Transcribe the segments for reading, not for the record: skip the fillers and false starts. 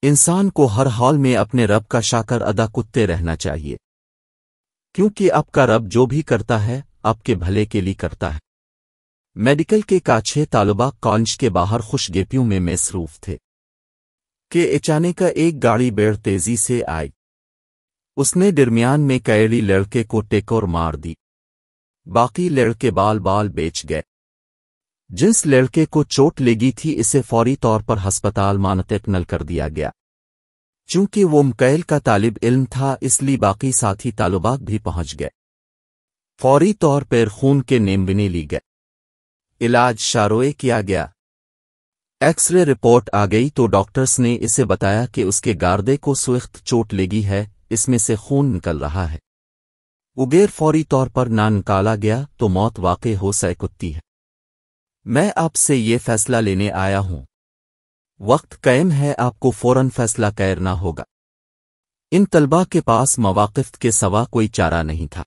انسان کو ہر حال میں اپنے رب کا شاکر ادا کرتے رہنا چاہیے، کیونکہ آپ کا رب جو بھی کرتا ہے آپ کے بھلے کے لیے کرتا ہے۔ میڈیکل کے کاچھے طالبہ کالج کے باہر خوش گپیوں میں مصروف تھے کہ اچانک ایک گاڑی بڑی تیزی سے آئی۔ اس نے درمیان میں کیڑی لڑکے کو ٹکر مار دی، باقی لڑکے بال بیچ گئے۔ جس لڑکے کو چوٹ لگی تھی اسے فوری طور پر ہسپتال منتقل کر دیا گیا۔ چونکہ وہ مکیل کا طالب علم تھا اس لیے باقی ساتھی طالبات بھی پہنچ گئے۔ فوری طور پر خون کے نمونے لی گئے، علاج شروع کیا گیا۔ ایکس رے رپورٹ آ گئی تو ڈاکٹرز نے اسے بتایا کہ اس کے گردے کو سخت چوٹ لگی ہے، اس میں سے خون نکل رہا ہے۔ اگر فوری طور پر نہ نکالا گیا تو موت واقع ہو سکتی ہے۔ میں آپ سے یہ فیصلہ لینے آیا ہوں، وقت قائم ہے، آپ کو فوراً فیصلہ کرنا ہوگا۔ ان طلباء کے پاس مواقف کے سوا کوئی چارہ نہیں تھا۔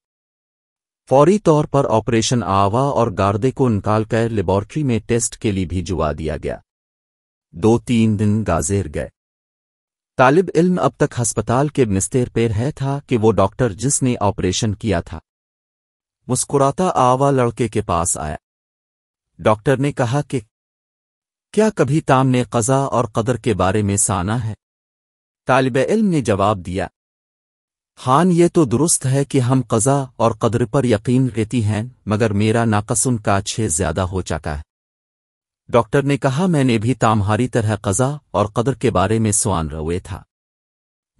فوری طور پر آپریشن آوا اور گردے کو نکال کر لیبارٹری میں ٹیسٹ کے لیے بھجوا دیا گیا۔ 2-3 دن گزر گئے۔ طالب علم اب تک ہسپتال کے بستر پر ہے تھا کہ وہ ڈاکٹر جس نے آپریشن کیا تھا مسکراتا آوا لڑکے کے پاس آیا۔ ڈاکٹر نے کہا کہ کیا کبھی تام نے قضا اور قدر کے بارے میں سنا ہے؟ طالب علم نے جواب دیا، ہاں یہ تو درست ہے کہ ہم قضا اور قدر پر یقین رکھتی ہیں، مگر میرا ناقص ان کا 6 زیادہ ہو چکا ہے۔ ڈاکٹر نے کہا میں نے بھی تمہاری طرح قضا اور قدر کے بارے میں سوال روئے تھا،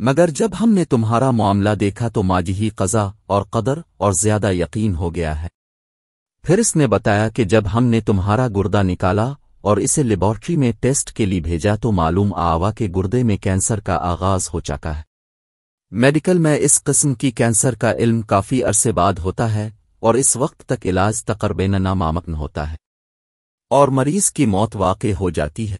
مگر جب ہم نے تمہارا معاملہ دیکھا تو ماجی ہی قضا اور قدر اور زیادہ یقین ہو گیا ہے۔ پھر اس نے بتایا کہ جب ہم نے تمہارا گردہ نکالا اور اسے لیبارٹری میں ٹیسٹ کے لیے بھیجا تو معلوم آوا کہ گردے میں کینسر کا آغاز ہو چکا ہے۔ میڈیکل میں اس قسم کی کینسر کا علم کافی عرصے بعد ہوتا ہے اور اس وقت تک علاج تقریباً ناممکن ہوتا ہے اور مریض کی موت واقع ہو جاتی ہے۔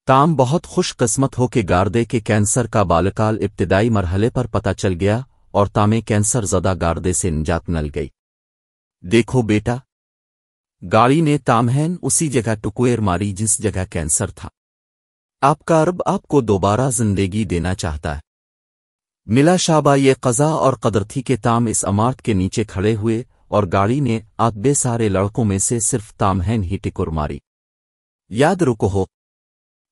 تام بہت خوش قسمت ہو کہ گردے کے کینسر کا بالکل ابتدائی مرحلے پر پتہ چل گیا اور تامیں کینسر زدہ گردے سے نجات مل گئی۔ دیکھو بیٹا، گاڑی نے تامہن اسی جگہ ٹکویر ماری جس جگہ کینسر تھا۔ آپ کا رب آپ کو دوبارہ زندگی دینا چاہتا ہے۔ ملا شابہ یہ قضا اور قدر تھی کہ تام اس عمارت کے نیچے کھڑے ہوئے اور گاڑی نے بے سارے لڑکوں میں سے صرف تامہن ہی ٹکر ماری۔ یاد رکھو ہو،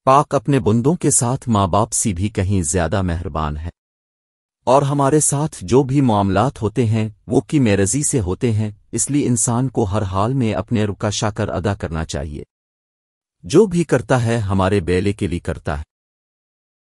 پاک اپنے بندوں کے ساتھ ماں باپ سے بھی کہیں زیادہ مہربان ہے، اور ہمارے ساتھ جو بھی معاملات ہوتے ہیں وہ کی مرضی سے ہوتے ہیں، اس لیے انسان کو ہر حال میں اپنے رب کا شکر ادا کرنا چاہیے۔ جو بھی کرتا ہے ہمارے بیلے کے لیے کرتا ہے۔